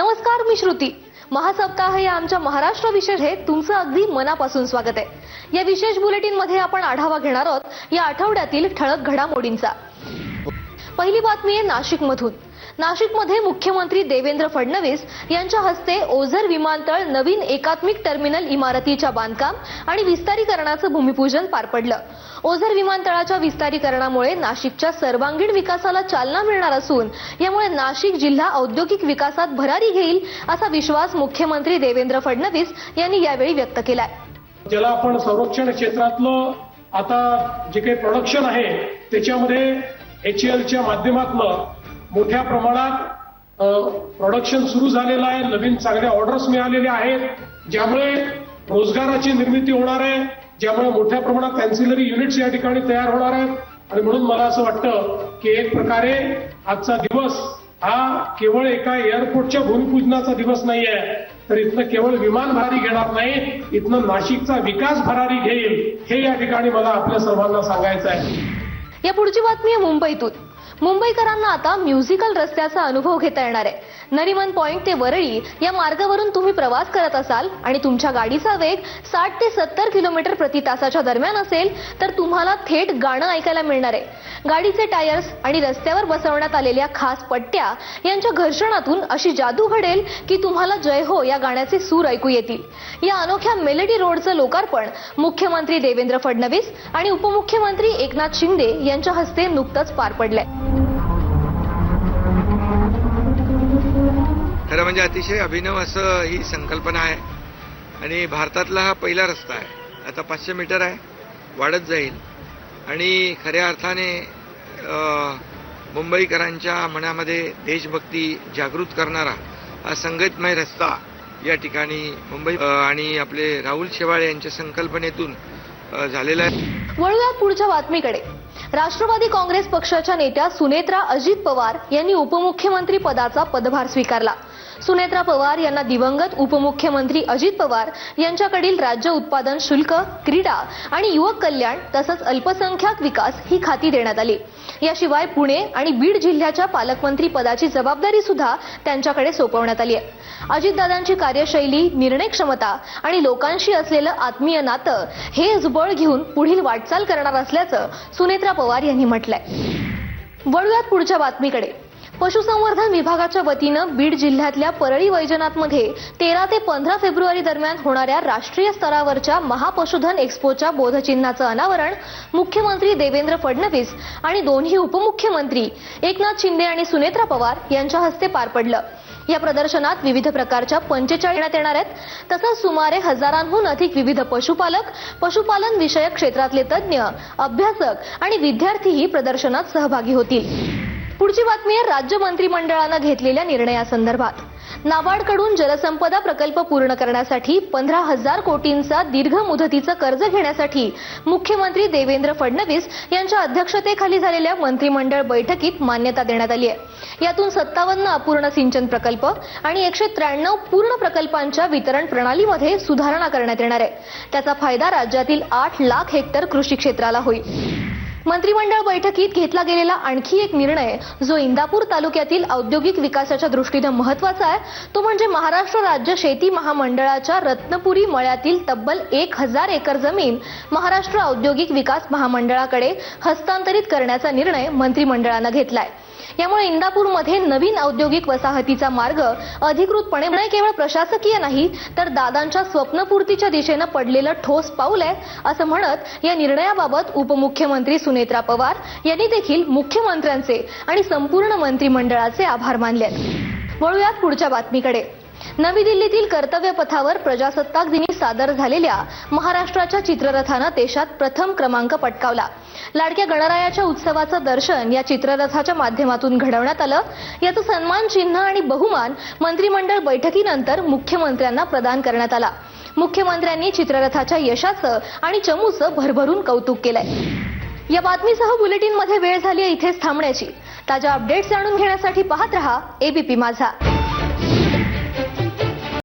नमस्कार, मी श्रुती. महासप्ताह या आमच्या महाराष्ट्र विशेष हे तुमचं अगदी मनापासून स्वागत आहे. या विशेष बुलेटिन मध्ये आपण आढावा घेणार आहोत या आठवड्यातील ठळक घडामोडींचा. पहिली बातमी आहे नाशिकमधून. नाशिकमध्ये मुख्यमंत्री देवेंद्र फडणवीस यांच्या हस्ते ओझर विमानतळ नवीन एकात्मिक टर्मिनल इमारतीच्या बांधकाम आणि विस्तारीकरणाचं भूमिपूजन पार पडलं. ओझर विमानतळाच्या विस्तारीकरणामुळे नाशिकच्या सर्वांगीण विकासाला चालना मिळणार असून यामुळे नाशिक जिल्हा औद्योगिक विकासात भरारी घेईल असा विश्वास मुख्यमंत्री देवेंद्र फडणवीस यांनी यावेळी व्यक्त केलाय. ज्याला आपण संरक्षण क्षेत्रातलं आता जे काही प्रोडक्शन आहे त्याच्यामध्ये HALच्या माध्यमातून मोठ्या प्रमाणात प्रोडक्शन सुरू झालेलं आहे. नवीन चांगल्या ऑर्डर्स मिळालेल्या आहेत, ज्यामुळे रोजगाराची निर्मिती होणार आहे, ज्यामुळे मोठ्या प्रमाणात अँसिलरी युनिट्स या ठिकाणी तयार होणार आहेत. आणि म्हणून मला असं वाटतं की एक प्रकारे आजचा दिवस हा केवळ एका एअरपोर्टच्या भूमिपूजनाचा दिवस नाही आहे, तर इथनं केवळ विमान भरारी घेणार नाही, इथनं नाशिकचा विकास भरारी घेईल, हे या ठिकाणी मला आपल्या सर्वांना सांगायचं आहे. या पुढची बातमी आहे मुंबईतून. मुंबईकरांना आता म्युझिकल रस्त्याचा अनुभव घेता येणार आहे. नरिमन पॉइंट ते वरळी या मार्गावरून तुम्ही प्रवास करत असाल आणि तुमच्या गाडीचा वेग 60 ते 70 किलोमीटर प्रति तासाच्या दरम्यान असेल तर तुम्हाला थेट गाणं ऐकायला मिळणार आहे. गाडीचे टायर्स आणि रस्त्यावर बसवण्यात आलेल्या खास पट्ट्या यांच्या घर्षणातून अशी जादू घडेल की तुम्हाला जय हो या गाण्याचे सूर ऐकू येतील. या अनोख्या मेलडी रोडचं लोकार्पण मुख्यमंत्री देवेंद्र फडणवीस आणि उपमुख्यमंत्री एकनाथ शिंदे यांच्या हस्ते नुकतंच पार पडलंय. खरं म्हणजे अतिशय अभिनव असं ही संकल्पना आहे आणि भारतातला हा पहिला रस्ता आहे. आता 500 मीटर आहे, वाढत जाईल आणि खऱ्या अर्थाने मुंबईकरांच्या मनामध्ये देशभक्ती जागृत करणारा हा संगीतमय रस्ता या ठिकाणी मुंबई आणि आपले राहुल शेवाळे यांच्या संकल्पनेतून झालेला आहे. वळूया पुढच्या बातमीकडे. राष्ट्रवादी काँग्रेस पक्षाच्या नेत्या सुनेत्रा अजित पवार यांनी उपमुख्यमंत्री पदाचा पदभार स्वीकारला. सुनेत्रा पवार यांना दिवंगत उपमुख्यमंत्री अजित पवार यांच्याकडील राज्य उत्पादन शुल्क, क्रीडा आणि युवक कल्याण तसंच अल्पसंख्याक विकास ही खाती देण्यात आली. याशिवाय पुणे आणि बीड जिल्ह्याच्या पालकमंत्री पदाची जबाबदारी सुद्धा त्यांच्याकडे सोपवण्यात आली आहे. अजितदादांची कार्यशैली, निर्णय क्षमता आणि लोकांशी असलेलं आत्मीय नातं हेच बळ घेऊन पुढील वाटचाल करणार असल्याचं सुनेत्रा पवार यांनी म्हटलंय. वळूयात पुढच्या बातमीकडे. पशुसंवर्धन विभागाच्या वतीनं बीड जिल्ह्यातल्या परळी वैजनाथमध्ये 13 ते 15 फेब्रुवारी दरम्यान होणाऱ्या राष्ट्रीय स्तरावरच्या महापशुधन एक्स्पोच्या बोधचिन्हाचं अनावरण मुख्यमंत्री देवेंद्र फडणवीस आणि दोन्ही उपमुख्यमंत्री एकनाथ शिंदे आणि सुनेत्रा पवार यांच्या हस्ते पार पडलं. या प्रदर्शनात विविध प्रकारच्या 45 येण्यात येणार आहेत. तसंच सुमारे हजारांहून अधिक विविध पशुपालक, पशुपालन विषयक क्षेत्रातले तज्ज्ञ, अभ्यासक आणि विद्यार्थीही प्रदर्शनात सहभागी होतील. पुढची बातमी आहे राज्य मंत्रिमंडळानं घेतलेल्या निर्णयासंदर्भात. नाबार्डकडून जलसंपदा प्रकल्प पूर्ण करण्यासाठी 15,000 कोटींचा दीर्घ मुदतीचं कर्ज घेण्यासाठी मुख्यमंत्री देवेंद्र फडणवीस यांच्या अध्यक्षतेखाली झालेल्या मंत्रिमंडळ बैठकीत मान्यता देण्यात आली आहे. यातून 57 अपूर्ण सिंचन प्रकल्प आणि 193 पूर्ण प्रकल्पांच्या वितरण प्रणालीमध्ये सुधारणा करण्यात येणार आहे. त्याचा फायदा राज्यातील 8 लाख हेक्टर कृषी क्षेत्राला होईल. मंत्रिमंडळ बैठकीत घेतला गेलेला आणखी एक निर्णय जो इंदापूर तालुक्यातील औद्योगिक विकासाच्या दृष्टीने महत्वाचा आहे तो म्हणजे महाराष्ट्र राज्य शेती महामंडळाच्या रत्नपुरी मळ्यातील तब्बल 1000 एकर जमीन महाराष्ट्र औद्योगिक विकास महामंडळाकडे हस्तांतरित करण्याचा निर्णय मंत्रिमंडळानं घेतलाय. यामुळे इंदापूरमध्ये नवीन औद्योगिक वसाहतीचा मार्ग अधिकृतपणे केवळ प्रशासकीय नाही तर दादांच्या स्वप्नपूर्तीच्या दिशेनं पडलेलं ठोस पाऊल आहे असं म्हणत या निर्णयाबाबत उपमुख्यमंत्री सुनेत्रा पवार यांनी देखील मुख्यमंत्र्यांचे आणि संपूर्ण मंत्रिमंडळाचे आभार मानले. वळूयात पुढच्या बातमीकडे. नवी दिल्लीतील कर्तव्य पथावर प्रजासत्ताक दिनी सादर झालेल्या महाराष्ट्राच्या चित्ररथानं देशात प्रथम क्रमांक पटकावला. लाडक्या गणरायाच्या उत्सवाचं दर्शन या चित्ररथाच्या माध्यमातून घडवण्यात आलं. याचं सन्मान चिन्ह आणि बहुमान मंत्रिमंडळ बैठकीनंतर मुख्यमंत्र्यांना प्रदान करण्यात आला. मुख्यमंत्र्यांनी चित्ररथाच्या यशाचं आणि चमूचं भरभरून कौतुक केलंय. या बातमीसह बुलेटिनमध्ये वेळ झाली इथेच थांबण्याची. ताज्या अपडेट्स जाणून घेण्यासाठी पाहत रहा ABP माझा.